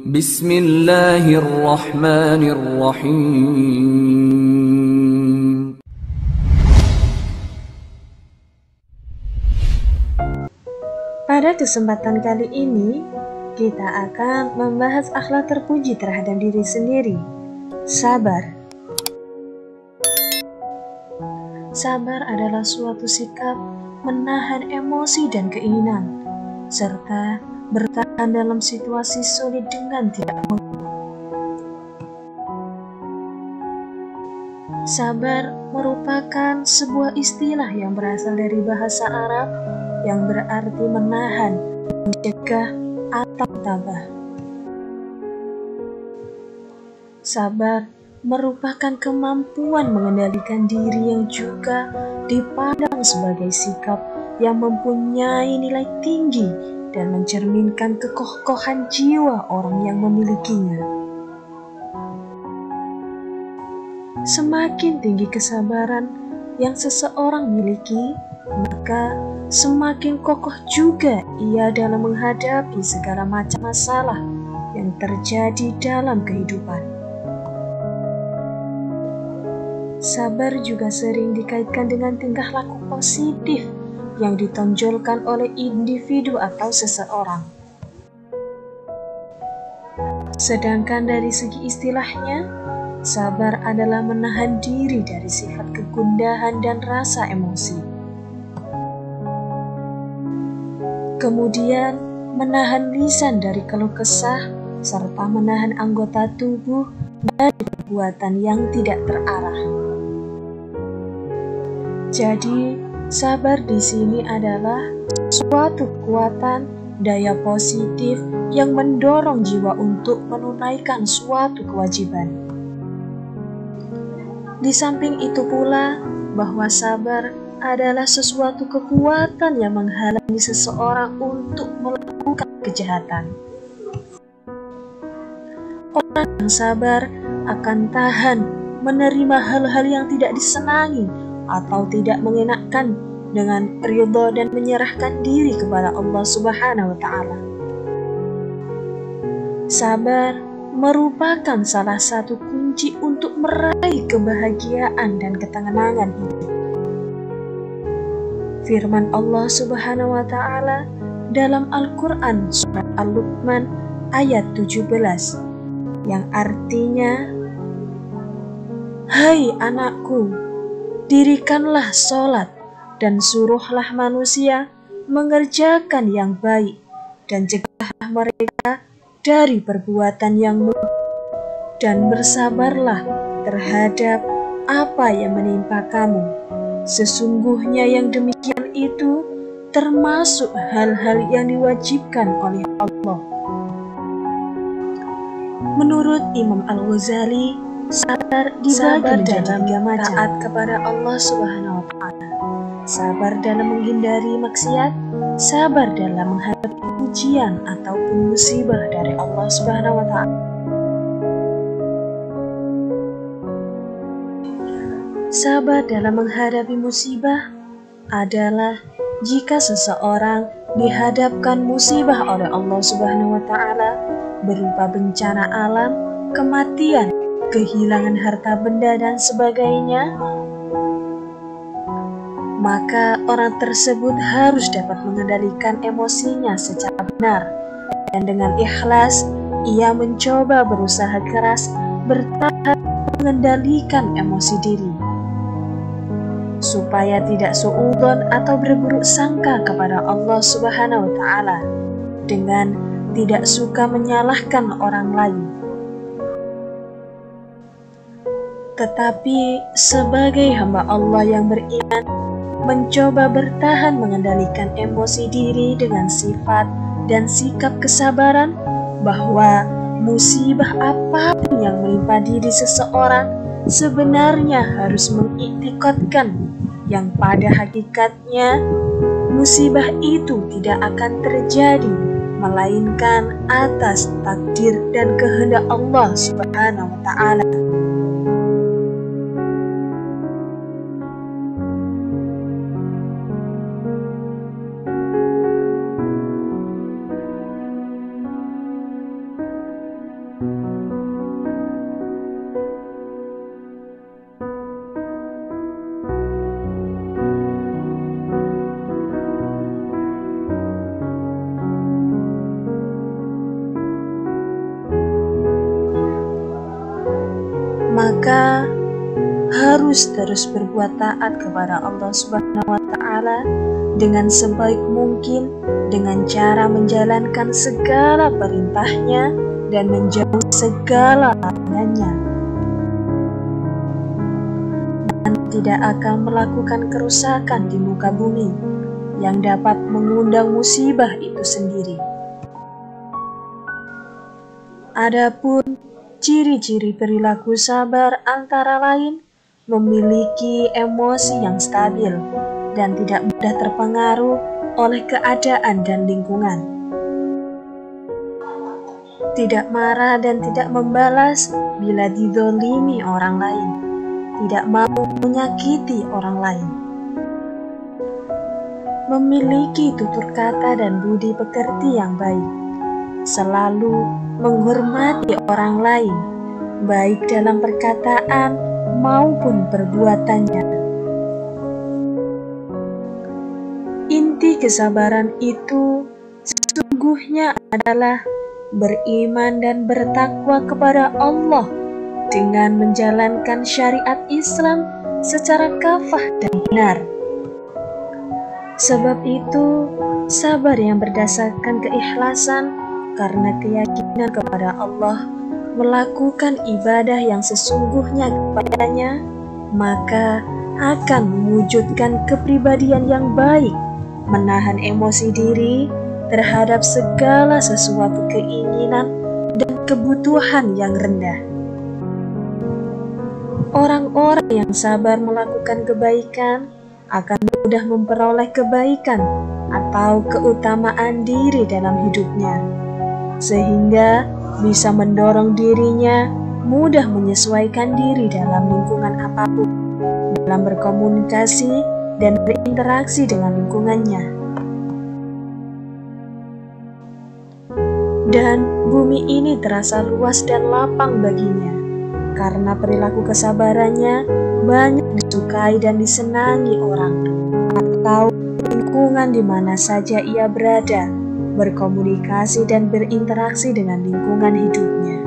Bismillahirrahmanirrahim. Pada kesempatan kali ini, kita akan membahas akhlak terpuji terhadap diri sendiri, sabar. Sabar adalah suatu sikap menahan emosi dan keinginan, serta bertahan dalam situasi sulit dengan tidak mengeluh. Sabar merupakan sebuah istilah yang berasal dari bahasa Arab yang berarti menahan, mencegah, atau tabah. Sabar merupakan kemampuan mengendalikan diri yang juga dipandang sebagai sikap yang mempunyai nilai tinggi dan mencerminkan kekokohan jiwa orang yang memilikinya. Semakin tinggi kesabaran yang seseorang miliki, maka semakin kokoh juga ia dalam menghadapi segala macam masalah yang terjadi dalam kehidupan. Sabar juga sering dikaitkan dengan tingkah laku positif yang ditonjolkan oleh individu atau seseorang. Sedangkan dari segi istilahnya, sabar adalah menahan diri dari sifat kegundahan dan rasa emosi. Kemudian, menahan lisan dari keluh kesah, serta menahan anggota tubuh dari perbuatan yang tidak terarah. Jadi, sabar di sini adalah suatu kekuatan daya positif yang mendorong jiwa untuk menunaikan suatu kewajiban. Di samping itu pula, bahwa sabar adalah sesuatu kekuatan yang menghalangi seseorang untuk melakukan kejahatan. Orang yang sabar akan tahan menerima hal-hal yang tidak disenangi atau tidak mengenakkan dengan ridha dan menyerahkan diri kepada Allah Subhanahu wa Ta'ala. Sabar merupakan salah satu kunci untuk meraih kebahagiaan dan ketenangan hidup. Firman Allah Subhanahu wa Ta'ala dalam Al-Quran surat Al-Luqman ayat 17 yang artinya, "Hai anakku, dirikanlah sholat dan suruhlah manusia mengerjakan yang baik dan cegahlah mereka dari perbuatan yang buruk dan bersabarlah terhadap apa yang menimpa kamu. Sesungguhnya yang demikian itu termasuk hal-hal yang diwajibkan oleh Allah." Menurut Imam Al-Ghazali, sabar dibagi dalam taat kepada Allah Subhanahu wa Ta'ala, sabar dalam menghindari maksiat, sabar dalam menghadapi ujian ataupun musibah dari Allah Subhanahu wa Ta'ala. Sabar dalam menghadapi musibah adalah jika seseorang dihadapkan musibah oleh Allah Subhanahu wa Ta'ala berupa bencana alam, kematian, kehilangan harta benda dan sebagainya, maka orang tersebut harus dapat mengendalikan emosinya secara benar dan dengan ikhlas ia mencoba berusaha keras bertahan mengendalikan emosi diri supaya tidak suudzon atau berburuk sangka kepada Allah Subhanahu wa Ta'ala dengan tidak suka menyalahkan orang lain. Tetapi sebagai hamba Allah yang beriman, mencoba bertahan mengendalikan emosi diri dengan sifat dan sikap kesabaran, bahwa musibah apapun yang menimpa diri seseorang sebenarnya harus mengiktikadkan yang pada hakikatnya musibah itu tidak akan terjadi melainkan atas takdir dan kehendak Allah Subhanahu wa Ta'ala. maka harus terus berbuat taat kepada Allah Subhanahu wa Ta'ala dengan sebaik mungkin, dengan cara menjalankan segala perintahnya dan menjauhi segala larangannya, dan tidak akan melakukan kerusakan di muka bumi yang dapat mengundang musibah itu sendiri. Adapun ciri-ciri perilaku sabar antara lain memiliki emosi yang stabil dan tidak mudah terpengaruh oleh keadaan dan lingkungan. Tidak marah dan tidak membalas bila dizolimi orang lain. Tidak mau menyakiti orang lain. Memiliki tutur kata dan budi pekerti yang baik. Selalu menghormati orang lain, baik dalam perkataan maupun perbuatannya. Inti kesabaran itu sesungguhnya adalah beriman dan bertakwa kepada Allah dengan menjalankan syariat Islam secara kafah dan benar. Sebab itu, sabar yang berdasarkan keikhlasan karena keyakinan kepada Allah, melakukan ibadah yang sesungguhnya kepadanya, maka akan mewujudkan kepribadian yang baik, menahan emosi diri terhadap segala sesuatu keinginan dan kebutuhan yang rendah. Orang-orang yang sabar melakukan kebaikan akan mudah memperoleh kebaikan atau keutamaan diri dalam hidupnya, sehingga bisa mendorong dirinya mudah menyesuaikan diri dalam lingkungan apapun, dalam berkomunikasi dan berinteraksi dengan lingkungannya. Dan bumi ini terasa luas dan lapang baginya, karena perilaku kesabarannya banyak disukai dan disenangi orang, atau lingkungan di mana saja ia berada, berkomunikasi dan berinteraksi dengan lingkungan hidupnya.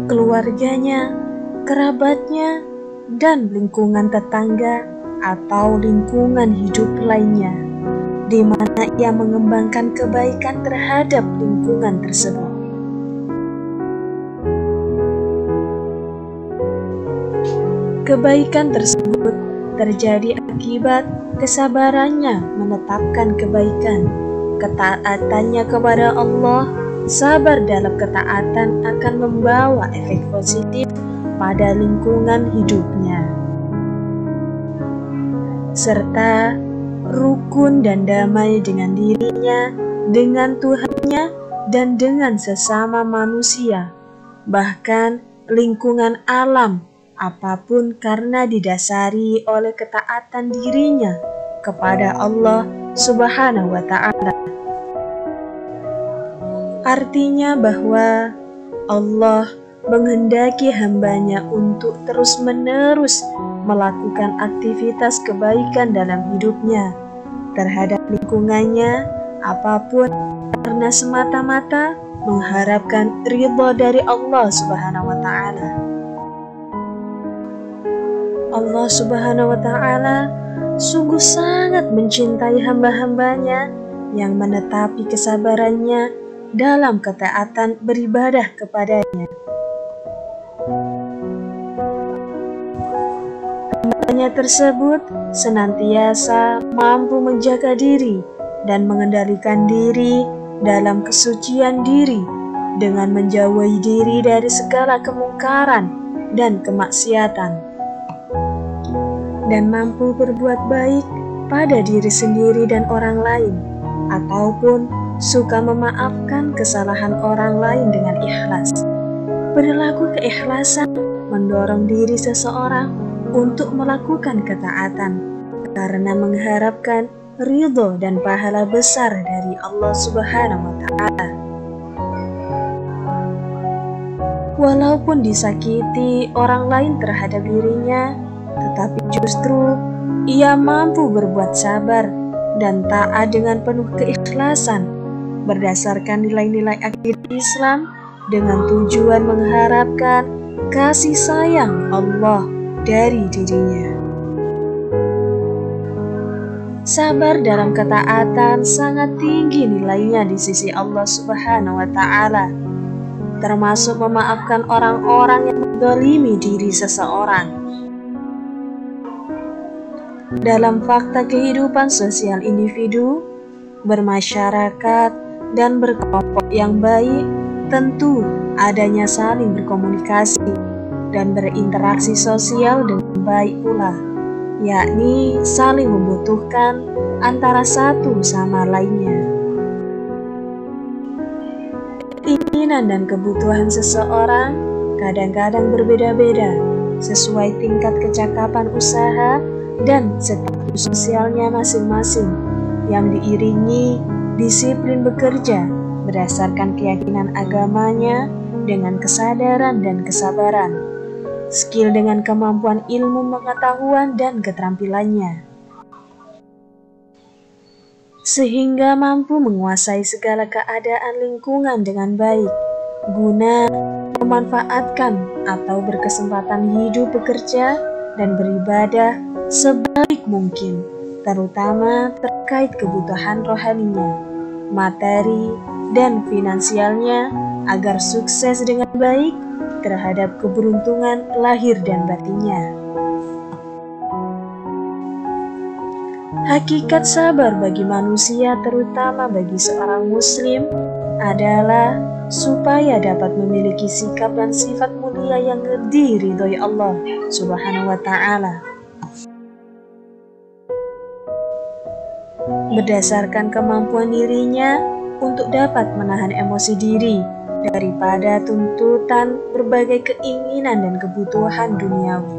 Keluarganya, kerabatnya, dan lingkungan tetangga atau lingkungan hidup lainnya, di mana ia mengembangkan kebaikan terhadap lingkungan tersebut. Kebaikan tersebut terjadi akibat kesabarannya menetapkan kebaikan, ketaatannya kepada Allah. Sabar dalam ketaatan akan membawa efek positif pada lingkungan hidupnya, serta rukun dan damai dengan dirinya, dengan Tuhannya, dan dengan sesama manusia, bahkan lingkungan alam apapun, karena didasari oleh ketaatan dirinya kepada Allah Subhanahu wa Ta'ala. Artinya bahwa Allah menghendaki hambanya untuk terus-menerus melakukan aktivitas kebaikan dalam hidupnya terhadap lingkungannya apapun, karena semata-mata mengharapkan ridha dari Allah Subhanahu wa Ta'ala. Allah Subhanahu wa Ta'ala sungguh sangat mencintai hamba-hambanya yang menetapi kesabarannya dalam ketaatan beribadah kepadanya. Hambanya tersebut senantiasa mampu menjaga diri dan mengendalikan diri dalam kesucian diri dengan menjauhi diri dari segala kemungkaran dan kemaksiatan, dan mampu berbuat baik pada diri sendiri dan orang lain, ataupun suka memaafkan kesalahan orang lain dengan ikhlas. Perilaku keikhlasan mendorong diri seseorang untuk melakukan ketaatan karena mengharapkan ridho dan pahala besar dari Allah Subhanahu wa Ta'ala. Walaupun disakiti orang lain terhadap dirinya, tetapi justru ia mampu berbuat sabar dan taat dengan penuh keikhlasan berdasarkan nilai-nilai akidah Islam dengan tujuan mengharapkan kasih sayang Allah dari dirinya. Sabar dalam ketaatan sangat tinggi nilainya di sisi Allah Subhanahu wa Ta'ala, termasuk memaafkan orang-orang yang menzalimi diri seseorang. Dalam fakta kehidupan sosial individu, bermasyarakat, dan berkelompok yang baik, tentu adanya saling berkomunikasi dan berinteraksi sosial dengan baik pula, yakni saling membutuhkan antara satu sama lainnya. Keinginan dan kebutuhan seseorang kadang-kadang berbeda-beda sesuai tingkat kecakapan usaha dan status sosialnya masing-masing, yang diiringi disiplin bekerja berdasarkan keyakinan agamanya dengan kesadaran dan kesabaran, skill dengan kemampuan ilmu pengetahuan dan keterampilannya, sehingga mampu menguasai segala keadaan lingkungan dengan baik, guna memanfaatkan atau berkesempatan hidup bekerja dan beribadah sebaik mungkin, terutama terkait kebutuhan rohaninya, materi, dan finansialnya, agar sukses dengan baik terhadap keberuntungan lahir dan batinnya. Hakikat sabar bagi manusia, terutama bagi seorang muslim, adalah supaya dapat memiliki sikap dan sifat mulia yang diridhoi Allah Subhanahu wa Ta'ala. Berdasarkan kemampuan dirinya untuk dapat menahan emosi diri daripada tuntutan berbagai keinginan dan kebutuhan duniawi.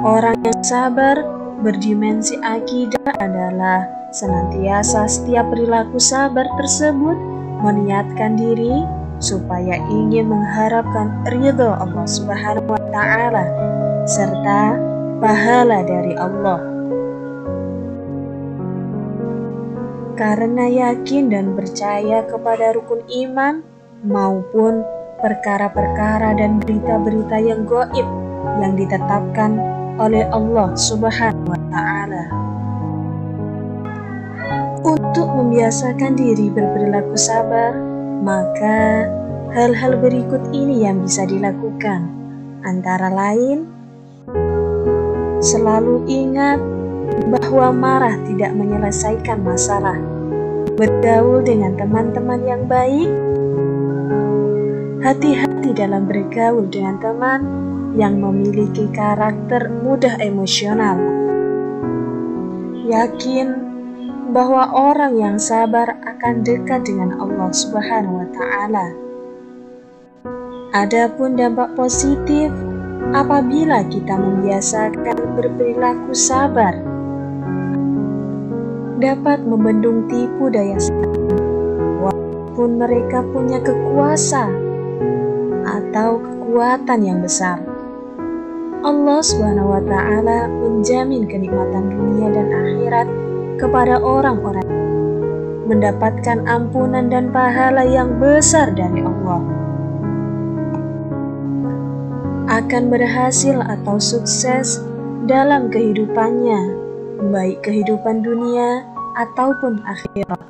Orang yang sabar berdimensi akidah adalah senantiasa setiap perilaku sabar tersebut meniatkan diri supaya ingin mengharapkan ridho Allah Subhanahu wa Ta'ala serta pahala dari Allah. Karena yakin dan percaya kepada rukun iman maupun perkara-perkara dan berita-berita yang gaib yang ditetapkan oleh Allah Subhanahu wa Ta'ala. Untuk membiasakan diri berperilaku sabar, maka hal-hal berikut ini yang bisa dilakukan, antara lain: selalu ingat bahwa marah tidak menyelesaikan masalah, bergaul dengan teman-teman yang baik, hati-hati dalam bergaul dengan teman yang memiliki karakter mudah emosional, yakin bahwa orang yang sabar akan dekat dengan Allah Subhanahu wa Ta'ala. Adapun dampak positif apabila kita membiasakan berperilaku sabar, dapat membendung tipu daya setan, walaupun mereka punya kekuasaan atau kekuatan yang besar. Allah Subhanahu wa Ta'ala menjamin kenikmatan dunia dan akhirat kepada orang-orang mendapatkan ampunan dan pahala yang besar dari Allah, akan berhasil atau sukses dalam kehidupannya, baik kehidupan dunia ataupun akhirat.